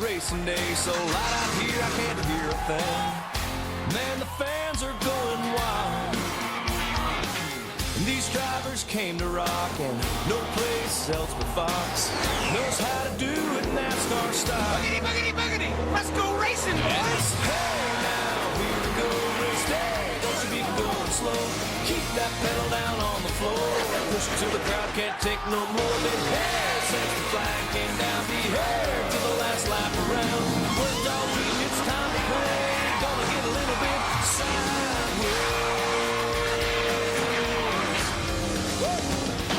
racing day, so loud out here I can't hear a thing. Man, the fans are going wild. And these drivers came to rock, and no place else but Fox knows how to do it NASCAR style. Boogity, boogity, boogity! Let's go racing, boys! Hey now, here we go, race day. Don't you be going slow. Keep that pedal down on the floor. Push it till the crowd can't take no more. Then hey, since the flag came down, be here to the last lap around. Worked all week, it's time to play. Gonna get a little bit sideways.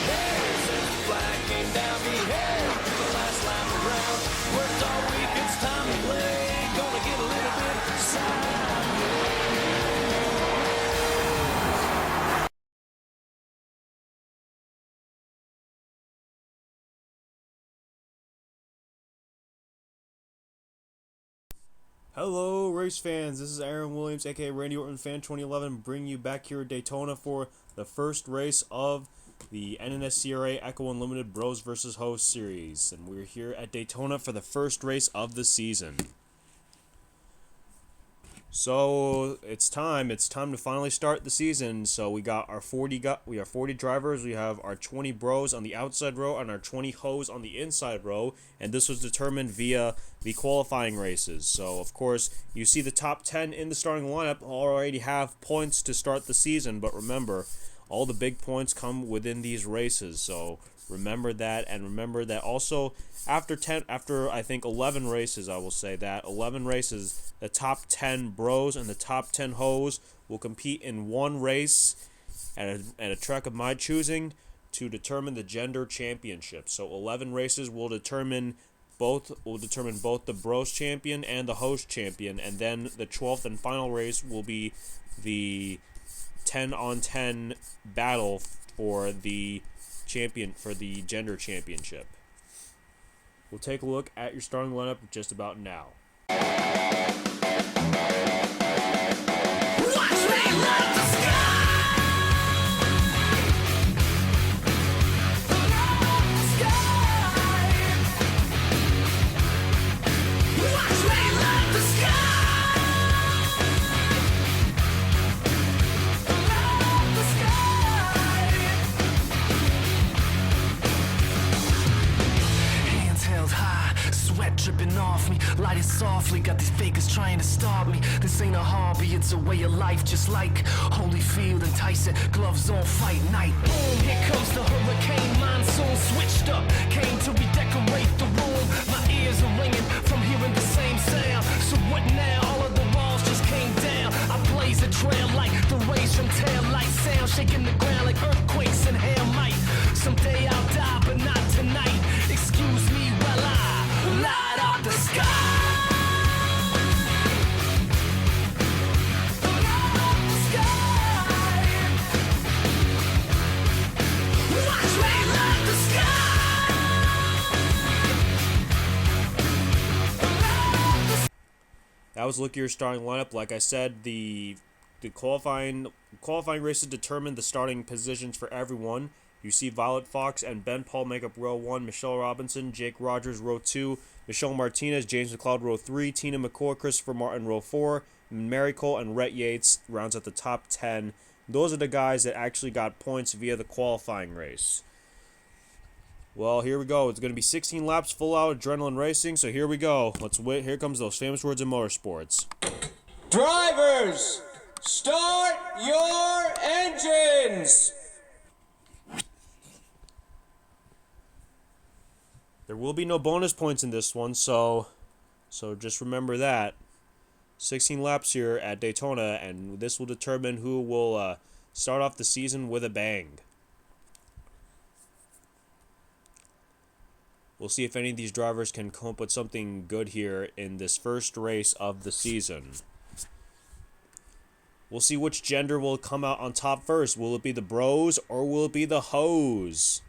Hey, since the flag came down, be here to the last lap around. Worked all week, it's time to play. Gonna get a little bit sideways. Hello, race fans. This is Aaron Williams, aka Randy Orton Fan 2011, bringing you back here at Daytona for the first race of the NNSCRA Ecko Unltd Bros vs. Hoes Series. And we're here at Daytona for the first race of the season. So it's time to finally start the season. So we got our 40 drivers. We have our 20 bros on the outside row and our 20 hoes on the inside row, and this was determined via the qualifying races. So of course you see the top 10 in the starting lineup already have points to start the season, but remember, all the big points come within these races. So remember that, and remember that also after I think 11 races, I will say that 11 races, the top 10 bros and the top 10 hoes will compete in one race at a track of my choosing to determine the gender championship. So 11 races will determine both the bros champion and the hoes champion, and then the 12th and final race will be the 10-on-10 battle for the gender championship. We'll take a look at your starting lineup just about now. Watch me light the sky! Watch me light the Hands held high, sweat dripping off me. Light it softly, got these fakers trying to stop me. This ain't a hobby, it's a way of life, just like Holyfield and Tyson. Gloves on, fight night. Boom, here comes the hurricane monsoon. Switched up, came to redecorate the room. My ears are ringing from hearing the same sound. So what now? All of the walls just came down. I blaze a trail like the rays from tail light sound, shaking the ground like earthquakes and hail might. Someday I'll die, but not tonight. Excuse me while I light up the sky. Watch me light the sky. That was a look at your starting lineup. Like I said, the qualifying races determined the starting positions for everyone. You see Violet Fox and Ben Paul make up row 1, Michelle Robinson, Jake Rogers row 2, Michelle Martinez, James McLeod row 3, Tina McCoy, Christopher Martin row 4, Mary Cole and Rhett Yates rounds out the top 10. Those are the guys that actually got points via the qualifying race. Well, here we go. It's going to be 16 laps, full-out adrenaline racing. So here we go. Let's wait. Here comes those famous words in motorsports. Drivers, start your engines! There will be no bonus points in this one, so just remember that. 16 laps here at Daytona, and this will determine who will start off the season with a bang. We'll see if any of these drivers can come up with something good here in this first race of the season. We'll see which gender will come out on top first. Will it be the bros or will it be the hoes?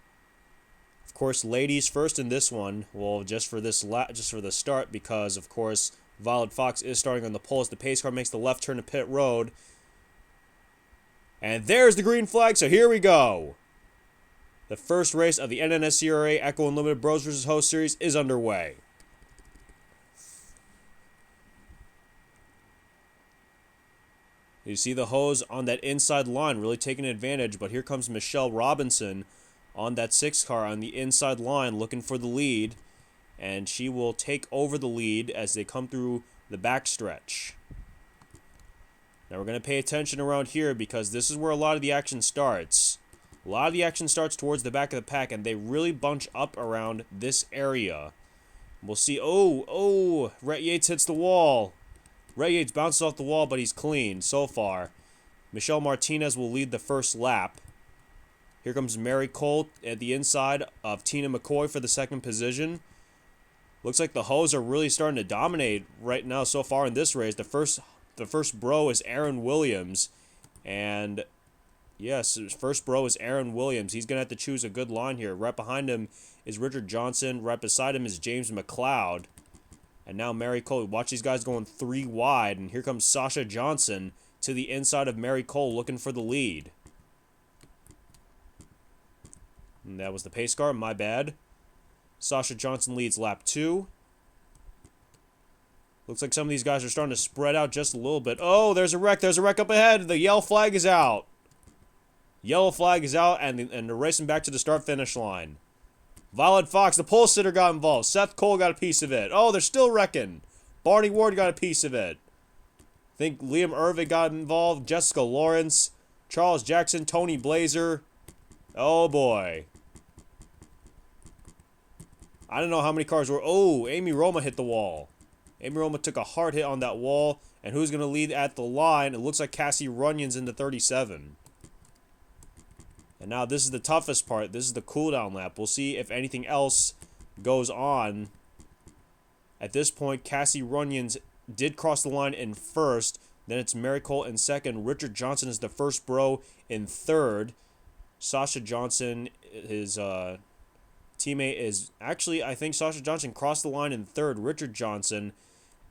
Of course, ladies first in this one. Well, just for the start, because of course Violet Fox is starting on the pole as the pace car makes the left turn to pit road. And there's the green flag. So here we go. The first race of the NNSCRA Ecko Unltd Bros vs. Hoes Series is underway. You see the hose on that inside line really taking advantage, but here comes Michelle Robinson on that 6 car on the inside line looking for the lead, and she will take over the lead as they come through the backstretch. Now we're going to pay attention around here because this is where a lot of the action starts. A lot of the action starts towards the back of the pack, and they really bunch up around this area. We'll see. Oh, Rhett Yates hits the wall. Rhett Yates bounces off the wall, but he's clean so far. Michelle Martinez will lead the first lap. Here comes Mary Cole at the inside of Tina McCoy for the second position. Looks like the hoes are really starting to dominate right now so far in this race. The first bro is Aaron Williams. And yes, his first bro is Aaron Williams. He's going to have to choose a good line here. Right behind him is Richard Johnson. Right beside him is James McLeod. And now Mary Cole. Watch these guys going 3 wide. And here comes Sasha Johnson to the inside of Mary Cole looking for the lead. And that was the pace car. My bad. Sasha Johnson leads lap 2. Looks like some of these guys are starting to spread out just a little bit. Oh, there's a wreck. There's a wreck up ahead. The yellow flag is out. Yellow flag is out, and they're racing back to the start-finish line. Violet Fox, the pole sitter, got involved. Seth Cole got a piece of it. Oh, they're still wrecking. Barney Ward got a piece of it. I think Liam Irving got involved. Jessica Lawrence. Charles Jackson. Tony Blazer. Oh, boy. I don't know how many cars were... Oh, Amy Roma hit the wall. Amy Roma took a hard hit on that wall. And who's going to lead at the line? It looks like Cassie Runyon's into 37. And now this is the toughest part. This is the cooldown lap. We'll see if anything else goes on. At this point, Cassie Runyons did cross the line in first. Then it's Mary Cole in second. Richard Johnson is the first bro in third. Sasha Johnson, his teammate, is... Actually, I think Sasha Johnson crossed the line in third. Richard Johnson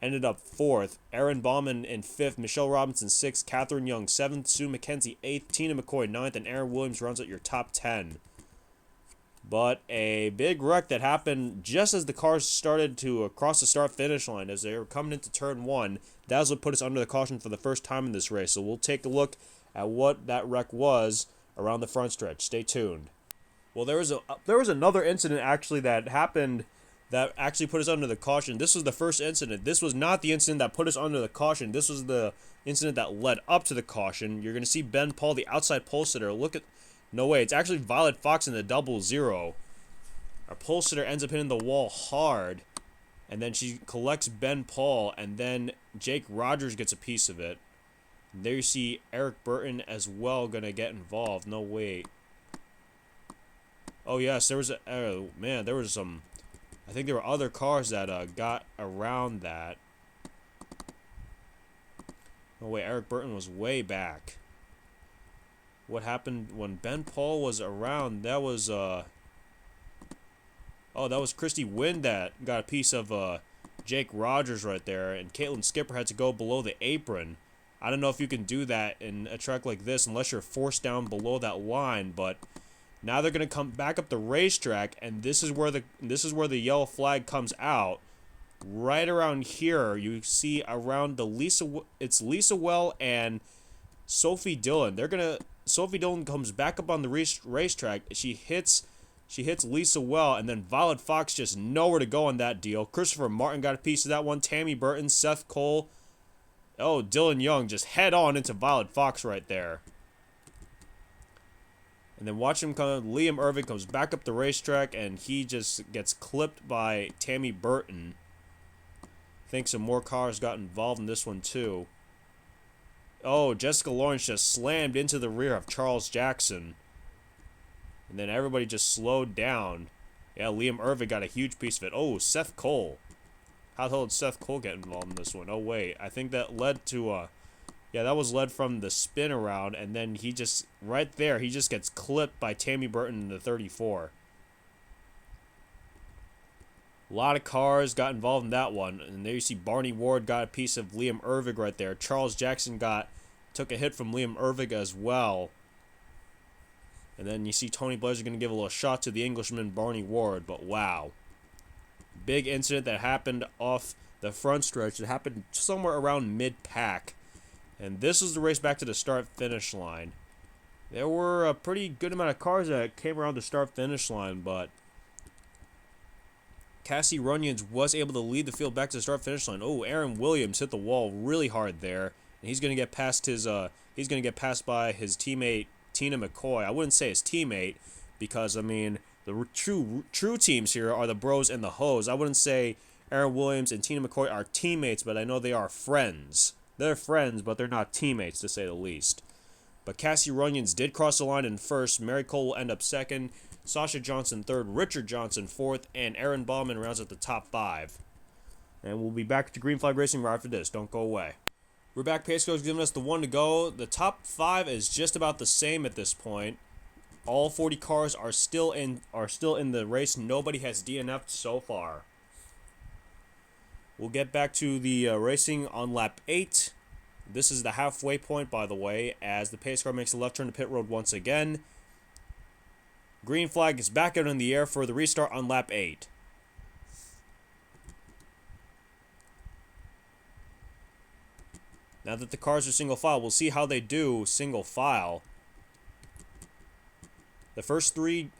ended up fourth. Aaron Bauman in fifth. Michelle Robinson sixth. Catherine Young seventh. Sue McKenzie eighth. Tina McCoy ninth. And Aaron Williams runs out your top 10. But a big wreck that happened just as the cars started to cross the start-finish line as they were coming into turn 1. That was what put us under the caution for the first time in this race. So we'll take a look at what that wreck was around the front stretch. Stay tuned. Well, there was another incident actually that happened that actually put us under the caution. This was the first incident. This was not the incident that put us under the caution. This was the incident that led up to the caution. You're going to see Ben Paul, the outside pole sitter. Look at... No way. It's actually Violet Fox in the 00. Our pole sitter ends up hitting the wall hard. And then she collects Ben Paul. And then Jake Rogers gets a piece of it. And there you see Eric Burton as well going to get involved. No, wait. Oh, yes. There was a... Oh, man. There was some... I think there were other cars that got around that. Oh, wait. Eric Burton was way back. What happened when Ben Paul was around? That was... Oh, that was Christy Wynn that got a piece of Jake Rogers right there. And Caitlin Skipper had to go below the apron. I don't know if you can do that in a track like this unless you're forced down below that line, but... Now they're going to come back up the racetrack, and this is where the yellow flag comes out. Right around here, you see around the it's Lisa Well and Sophie Dillon. Sophie Dillon comes back up on the racetrack. She hits Lisa Well, and then Violet Fox just nowhere to go on that deal. Christopher Martin got a piece of that one. Tammy Burton, Seth Cole. Oh, Dylan Young just head on into Violet Fox right there. And then watch him come. Liam Irving comes back up the racetrack, and he just gets clipped by Tammy Burton. I think some more cars got involved in this one, too. Oh, Jessica Lawrence just slammed into the rear of Charles Jackson. And then everybody just slowed down. Yeah, Liam Irving got a huge piece of it. Oh, Seth Cole. How the hell did Seth Cole get involved in this one? Oh, wait. I think that led to... Yeah, that was led from the spin around, and then he just, right there, he just gets clipped by Tammy Burton in the 34. A lot of cars got involved in that one, and there you see Barney Ward got a piece of Liam Irving right there. Charles Jackson took a hit from Liam Irving as well. And then you see Tony Blazer going to give a little shot to the Englishman Barney Ward, but wow. Big incident that happened off the front stretch. It happened somewhere around mid-pack. And this is the race back to the start-finish line. There were a pretty good amount of cars that came around the start-finish line, but Cassie Runyons was able to lead the field back to the start-finish line. Oh, Aaron Williams hit the wall really hard there, and he's going to get past his he's going to get passed by his teammate Tina McCoy. I wouldn't say his teammate because I mean the true teams here are the Bros and the Hoes. I wouldn't say Aaron Williams and Tina McCoy are teammates, but I know they are friends. They're friends, but they're not teammates to say the least. But Cassie Runyons did cross the line in first. Mary Cole will end up second. Sasha Johnson third, Richard Johnson fourth, and Aaron Bauman rounds out the top 5. And we'll be back to Green Flag Racing right after this. Don't go away. We're back. Pace Co's giving us the 1 to go. The top 5 is just about the same at this point. All 40 cars are still in the race. Nobody has DNF'd so far. We'll get back to the racing on lap 8. This is the halfway point, by the way, as the pace car makes a left turn to pit road once again. Green flag is back out in the air for the restart on lap 8. Now that the cars are single file, we'll see how they do single file. The first three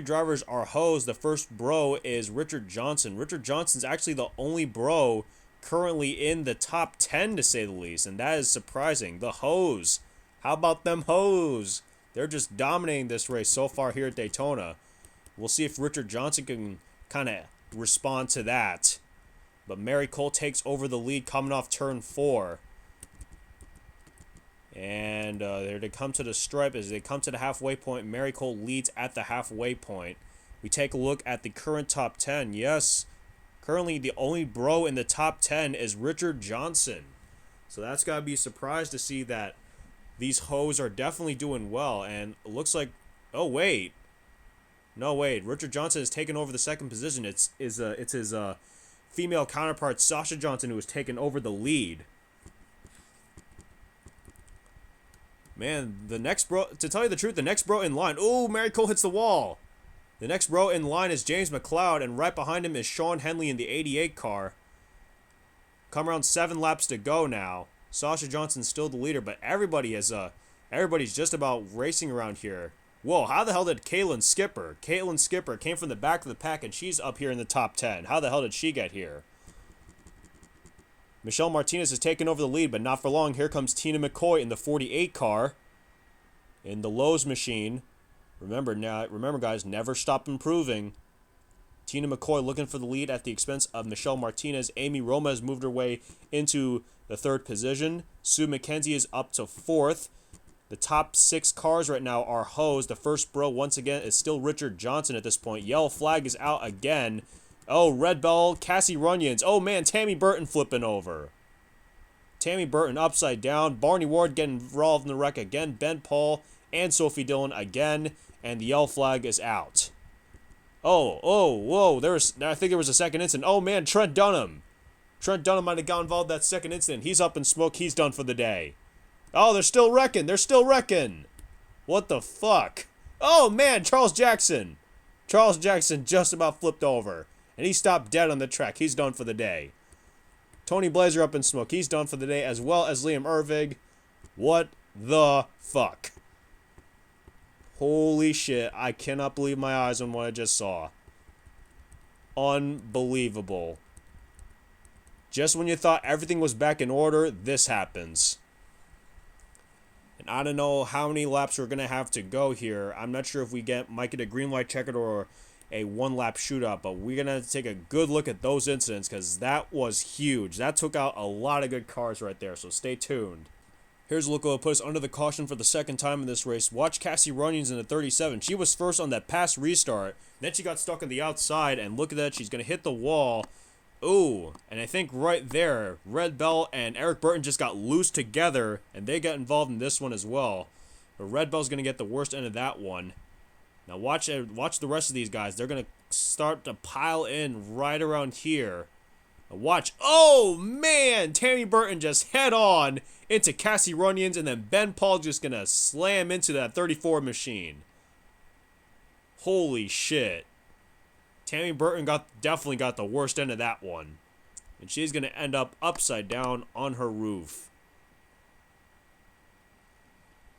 drivers are Hoes. The first bro is Richard Johnson. Richard Johnson's actually the only bro currently in the top 10, to say the least, and that is surprising. The Hoes. How about them Hoes? They're just dominating this race so far here at Daytona. We'll see if Richard Johnson can kind of respond to that. But Mary Cole takes over the lead coming off turn 4. And there they come to the stripe. As they come to the halfway point, Mary Cole leads at the halfway point. We take a look at the current top 10. Yes, currently the only bro in the top 10 is Richard Johnson. So that's got to be a surprise to see that these Hoes are definitely doing well. And it looks like, oh wait, no wait, Richard Johnson has taken over the second position. It's his female counterpart Sasha Johnson who has taken over the lead. Man, the next bro, to tell you the truth, the next bro in line. Oh, Mary Cole hits the wall. The next bro in line is James McLeod, and right behind him is Sean Henley in the 88 car. Come around 7 laps to go now. Sasha Johnson's still the leader, but everybody's just about racing around here. Whoa, how the hell did Caitlin Skipper? Caitlin Skipper came from the back of the pack, and she's up here in the top 10. How the hell did she get here? Michelle Martinez has taken over the lead, but not for long. Here comes Tina McCoy in the 48 car. In the Lowe's machine. Remember guys, never stop improving. Tina McCoy looking for the lead at the expense of Michelle Martinez. Amy Roma has moved her way into the 3rd position. Sue McKenzie is up to 4th. The top 6 cars right now are Hoes. The first bro, once again, is still Richard Johnson at this point. Yellow flag is out again. Oh, Red Bell, Cassie Runyons. Oh, man, Tammy Burton flipping over. Tammy Burton upside down. Barney Ward getting involved in the wreck again. Ben Paul and Sophie Dillon again. And the yellow flag is out. Oh, whoa. I think there was a second incident. Oh, man, Trent Dunham. Trent Dunham might have got involved in that second incident. He's up in smoke. He's done for the day. Oh, they're still wrecking. What the fuck? Oh, man, Charles Jackson. Charles Jackson just about flipped over. And he stopped dead on the track. He's done for the day. Tony Blazer up in smoke. He's done for the day, as well as Liam Ervig. What the fuck? Holy shit. I cannot believe my eyes on what I just saw. Unbelievable. Just when you thought everything was back in order, this happens. And I don't know how many laps we're going to have to go here. I'm not sure if we might get a green light checkered or a 1-lap shootout, but we're going to have to take a good look at those incidents because that was huge. That took out a lot of good cars right there, so stay tuned. Here's a look at put us under the caution for the second time in this race. Watch Cassie Runyons in the 37. She was first on that past restart. Then she got stuck on the outside, and look at that. She's going to hit the wall. Ooh, and I think right there, Red Bell and Eric Burton just got loose together, and they got involved in this one as well. But Red Bell's going to get the worst end of that one. Now watch the rest of these guys. They're going to start to pile in right around here. Now watch. Oh, man! Tammy Burton just head on into Cassie Runyons, and then Ben Paul just going to slam into that 34 machine. Holy shit. Tammy Burton definitely got the worst end of that one. And she's going to end up upside down on her roof.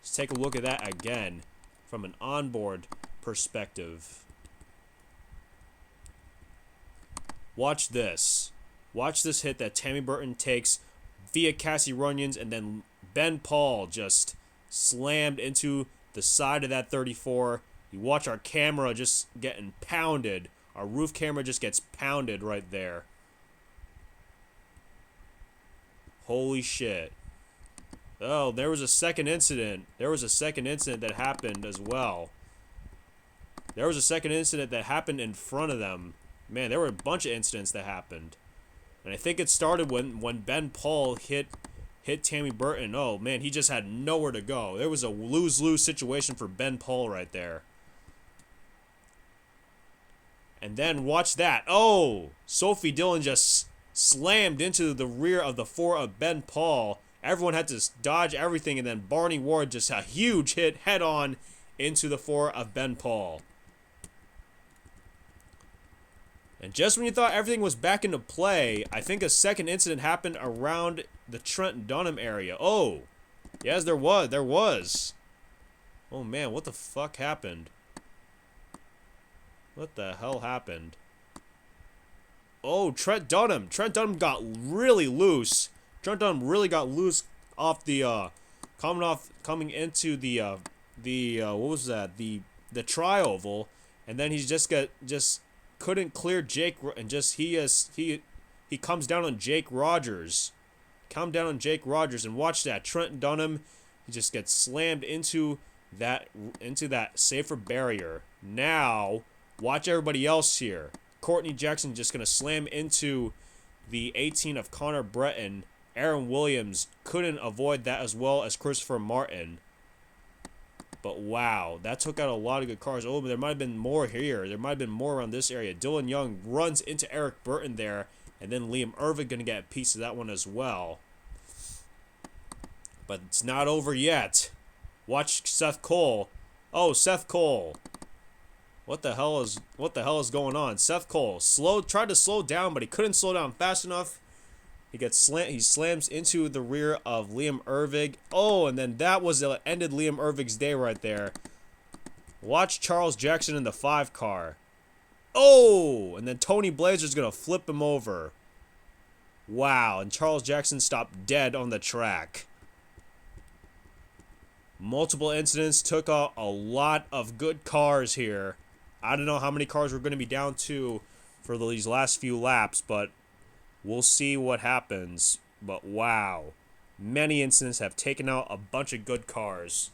Let's take a look at that again from an onboard perspective. Watch this. Watch this hit that Tammy Burton takes via Cassie Runyons, and then Ben Paul just slammed into the side of that 34. You watch our camera just getting pounded. Our roof camera just gets pounded right there. Holy shit. Oh, there was a second incident. There was a second incident that happened as well. There was a second incident that happened in front of them. Man, there were a bunch of incidents that happened. And I think it started when Ben Paul hit Tammy Burton. Oh, man, he just had nowhere to go. There was a lose-lose situation for Ben Paul right there. And then watch that. Oh, Sophie Dillon just slammed into the rear of the 4 of Ben Paul. Everyone had to dodge everything, and then Barney Ward just a huge hit head-on into the 4 of Ben Paul. And just when you thought everything was back into play, I think a second incident happened around the Trent Dunham area. Oh, yes, there was. Oh, man, what the fuck happened? What the hell happened? Oh, Trent Dunham. Trent Dunham got really loose. Trent Dunham really got loose off the, coming into the what was that? The tri-oval, and then he just couldn't clear Jake, and just he comes down on Jake Rogers. Come down on Jake Rogers, and watch that. Trent Dunham, he just gets slammed into that safer barrier. Now, watch everybody else here. Courtney Jackson just gonna slam into the 18 of Connor Breton. Aaron Williams couldn't avoid that, as well as Christopher Martin. But wow, that took out a lot of good cars. Oh, but there might have been more here. There might have been more around this area. Dylan Young runs into Eric Burton there, and then Liam Ervig going to get a piece of that one as well. But it's not over yet. Watch Seth Cole. Oh, Seth Cole. What the hell is going on? Seth Cole tried to slow down, but he couldn't slow down fast enough. He slams into the rear of Liam Ervig. Oh, and then that ended Liam Ervig's day right there. Watch Charles Jackson in the 5 car. Oh, and then Tony Blazer's going to flip him over. Wow, and Charles Jackson stopped dead on the track. Multiple incidents took out a lot of good cars here. I don't know how many cars we're going to be down to for these last few laps, but we'll see what happens. But wow, many incidents have taken out a bunch of good cars.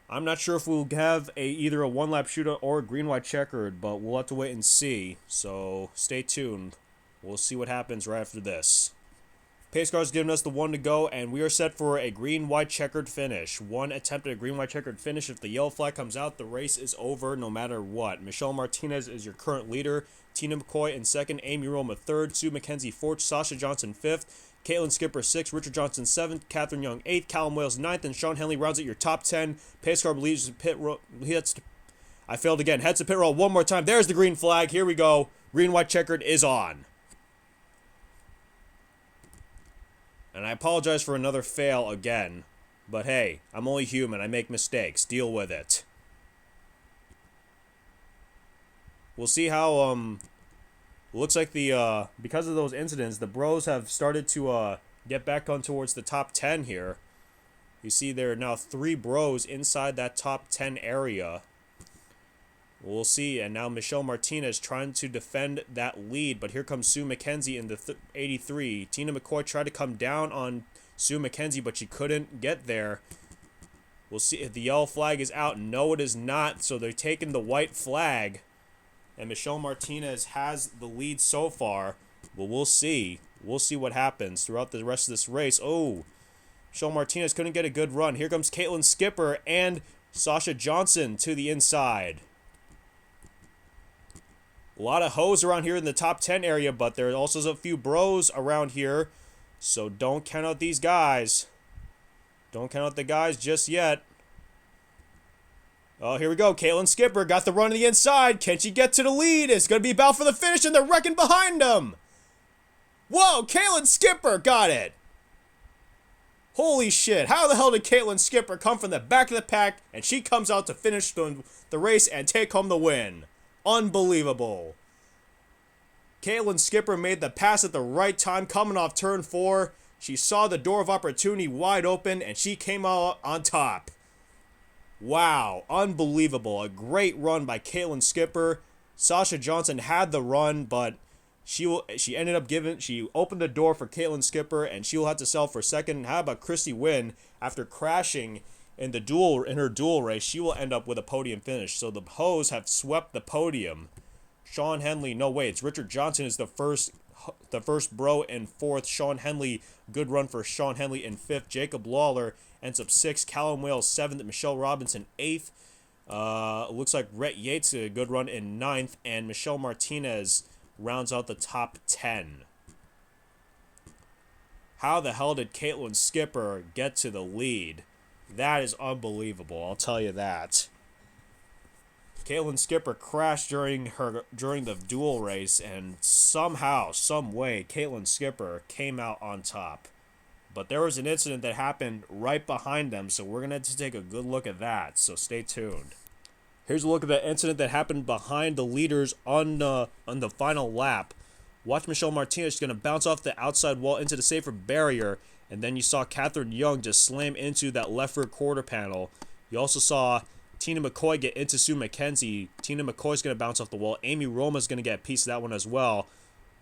I'm not sure if we'll have either a one-lap shootout or a green-white checkered, but we'll have to wait and see. So stay tuned. We'll see what happens right after this. Pace car's giving us the 1 to go, and we are set for a green-white checkered finish. One attempt at a green-white checkered finish. If the yellow flag comes out, the race is over no matter what. Michelle Martinez is your current leader. Tina McCoy in second. Amy Roma third. Sue McKenzie fourth. Sasha Johnson fifth. Caitlin Skipper 6th, Richard Johnson 7th, Catherine Young 8th, Callum Wales 9th, and Sean Henley rounds out your top 10. Pace car leads the pit row. I failed again. Heads to pit row one more time. There's the green flag. Here we go. Green-white checkered is on. And I apologize for another fail again. But hey, I'm only human. I make mistakes. Deal with it. We'll see how, looks like because of those incidents, the bros have started to get back on towards the top 10 here. You see there are now 3 bros inside that top 10 area. We'll see, and now Michelle Martinez trying to defend that lead, but here comes Sue McKenzie in the 83. Tina McCoy tried to come down on Sue McKenzie, but she couldn't get there. We'll see if the yellow flag is out. No, it is not, so they're taking the white flag. And Michelle Martinez has the lead so far. But we'll see. We'll see what happens throughout the rest of this race. Oh, Michelle Martinez couldn't get a good run. Here comes Caitlin Skipper and Sasha Johnson to the inside. A lot of hoes around here in the top 10 area, but there are also a few bros around here. So don't count out these guys. Don't count out the guys just yet. Oh, here we go. Caitlin Skipper got the run to the inside. Can she get to the lead? It's going to be about for the finish, and they're wrecking behind them. Whoa, Caitlin Skipper got it. Holy shit, how the hell did Caitlin Skipper come from the back of the pack and she comes out to finish the race and take home the win? Unbelievable. Caitlin Skipper made the pass at the right time coming off turn 4. She saw the door of opportunity wide open and she came out on top. Wow, unbelievable. A great run by Caitlin Skipper. Sasha Johnson had the run, but she opened the door for Caitlin Skipper, and she'll have to sell for second. How about Christy Wynn? After crashing in her dual race, she will end up with a podium finish. So the Hoes have swept the podium. Sean Henley, no way, it's Richard Johnson is the first bro in 4th. Sean Henley, good run for Sean Henley in 5th. Jacob Lawler ends up 6th. Callum Wales 7th. Michelle Robinson 8th. Looks like Rhett Yates a good run in 9th, and Michelle Martinez rounds out the top 10. How the hell did Caitlin Skipper get to the lead? That is unbelievable, I'll tell you that. Caitlin Skipper crashed during the dual race, and somehow, some way, Caitlin Skipper came out on top. But there was an incident that happened right behind them, so we're going to have to take a good look at that, so stay tuned. Here's a look at the incident that happened behind the leaders on the final lap. Watch Michelle Martinez. She's going to bounce off the outside wall into the safer barrier, and then you saw Catherine Young just slam into that left rear quarter panel. You also saw Tina McCoy get into Sue McKenzie. Tina McCoy's going to bounce off the wall. Amy Roma's going to get a piece of that one as well.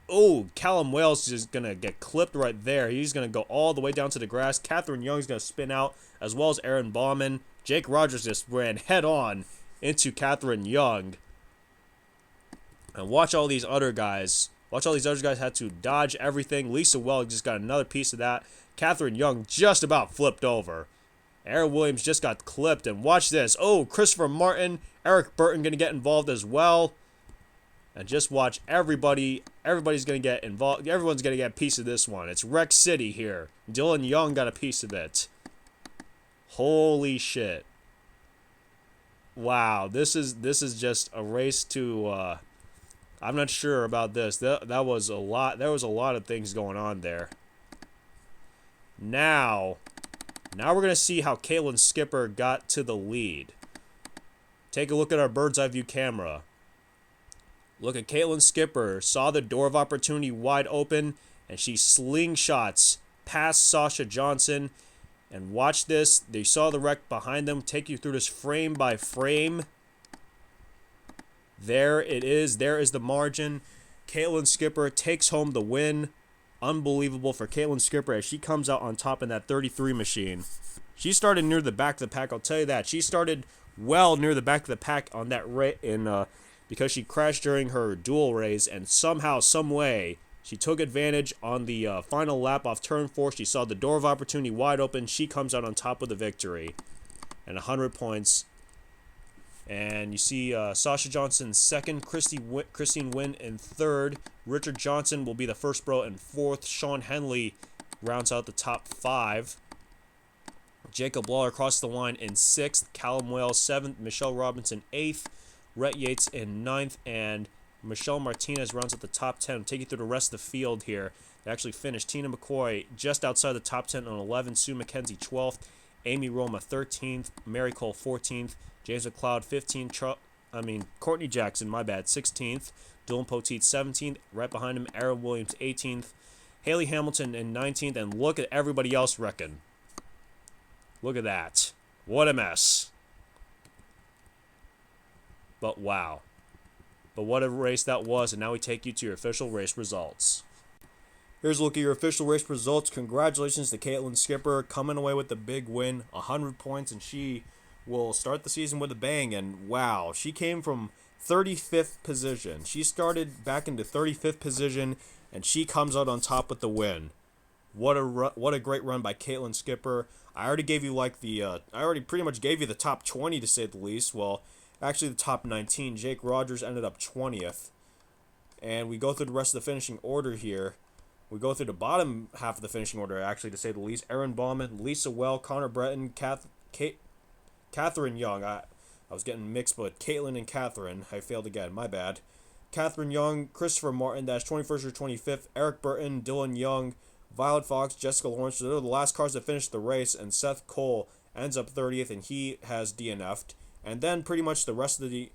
Oh, Callum Wales is going to get clipped right there. He's going to go all the way down to the grass. Catherine Young's going to spin out, as well as Aaron Bauman. Jake Rogers just ran head on into Catherine Young. And watch all these other guys. Watch all these other guys had to dodge everything. Lisa Welk just got another piece of that. Catherine Young just about flipped over. Aaron Williams just got clipped. And watch this. Oh, Christopher Martin. Eric Burton going to get involved as well. And just watch everybody. Everybody's going to get involved. Everyone's going to get a piece of this one. It's Wreck City here. Dylan Young got a piece of it. Holy shit. Wow, this is just a race to I'm not sure about this. That was a lot. There was a lot of things going on there. Now we're going to see how Caitlin Skipper got to the lead. Take a look at our bird's eye view camera. Look at Caitlin Skipper, saw the door of opportunity wide open, and she slingshots past Sasha Johnson. And watch this. They saw the wreck behind them. Take you through this frame by frame. There it is. There is the margin. Caitlin Skipper takes home the win. Unbelievable for Caitlin Skipper as she comes out on top in that 33 machine. She started near the back of the pack. I'll tell you that. She started well near the back of the pack on that because she crashed during her dual race, and somehow, some way, she took advantage on the final lap off turn 4. She saw the door of opportunity wide open. She comes out on top with the victory and 100 points. And you see Sasha Johnson second, Christine Wynn in third. Richard Johnson will be the first bro in 4th. Sean Henley rounds out the top 5. Jacob Lawler crosses the line in 6th. Callum Wales 7th. Michelle Robinson 8th. Rhett Yates in 9th. And Michelle Martinez rounds out the top 10. I'll take you through the rest of the field here. They actually finished. Tina McCoy just outside the top 10 on 11. Sue McKenzie 12th. Amy Roma 13th. Mary Cole 14th. James McLeod 15th. Courtney Jackson, my bad, 16th. Dylan Poteet 17th. Right behind him, Aaron Williams 18th. Haley Hamilton in 19th. And look at everybody else wrecking. Look at that. What a mess. But wow. But what a race that was, and now we take you to your official race results. Here's a look at your official race results. Congratulations to Caitlin Skipper coming away with the big win, 100 points, and she will start the season with a bang. And wow, she came from 35th position. She started back into 35th position, and she comes out on top with the win. What a great run by Caitlin Skipper. I already gave you I already pretty much gave you the top 20 to say the least. Well, actually the top 19. Jake Rogers ended up 20th. And we go through the rest of the finishing order here. We go through the bottom half of the finishing order, actually, to say the least. Aaron Bauman, Lisa Well, Connor Breton, Catherine Young. I was getting mixed, but Caitlin and Catherine. I failed again. My bad. Catherine Young, Christopher Martin, that's 21st or 25th. Eric Burton, Dylan Young, Violet Fox, Jessica Lawrence, they're the last cars that finished the race, and Seth Cole ends up 30th, and he has DNF'd. And then pretty much the rest of the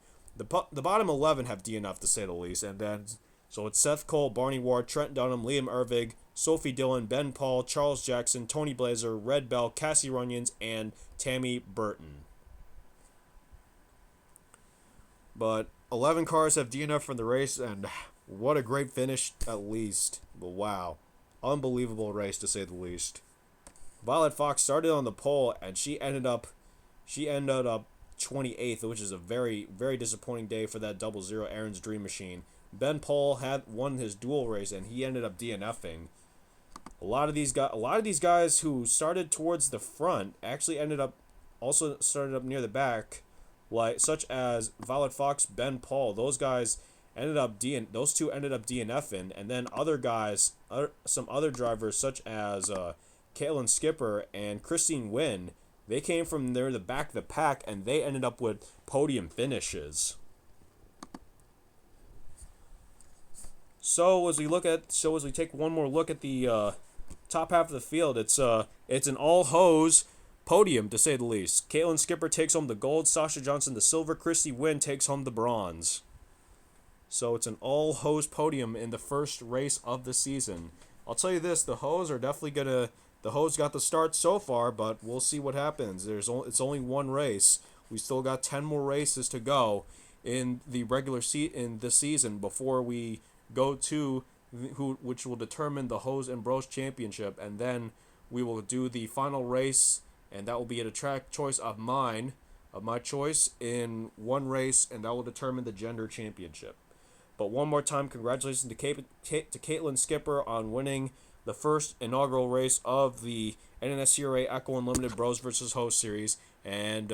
bottom 11 have DNF'd, to say the least. And then, so it's Seth Cole, Barney Ward, Trent Dunham, Liam Ervig, Sophie Dillon, Ben Paul, Charles Jackson, Tony Blazer, Red Bell, Cassie Runyons, and Tammy Burton. But 11 cars have DNF from the race, and what a great finish at least. But wow. Unbelievable race, to say the least. Violet Fox started on the pole, and she ended up 28th, which is a very, very disappointing day for that 00 Aaron's Dream Machine. Ben Paul had won his dual race, and he ended up DNFing. A lot of these guys who started towards the front actually also started up near the back, like such as Violet Fox, Ben Paul. Those two ended up DNFing, and then some other drivers such as Caitlin Skipper and Christine Wynn, they came from near the back of the pack, and they ended up with podium finishes. So as we take one more look at the top half of the field, it's an all hose podium, to say the least. Caitlin Skipper takes home the gold, Sasha Johnson the silver, Christy Wynn takes home the bronze. So it's an all hose podium in the first race of the season. I'll tell you this: the hose got the start so far, but we'll see what happens. It's only one race. We still got 10 more races to go in the regular in this season before we go to which will determine the Hose and Bros Championship, and then we will do the final race, and that will be a track choice of my choice in one race, and that will determine the gender championship. But one more time, congratulations to Caitlin Skipper on winning the first inaugural race of the NNSCRA Ecko Unltd Bros vs. Host Series. And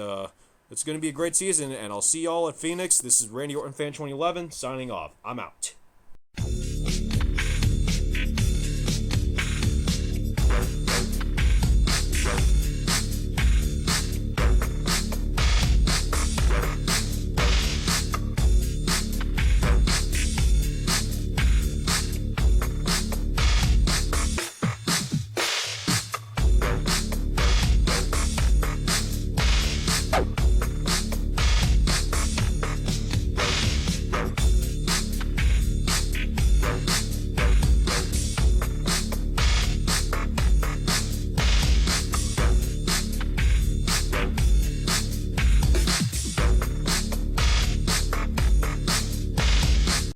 it's going to be a great season, and I'll see y'all at Phoenix. This is Randy Orton Fan 2011 signing off. I'm out.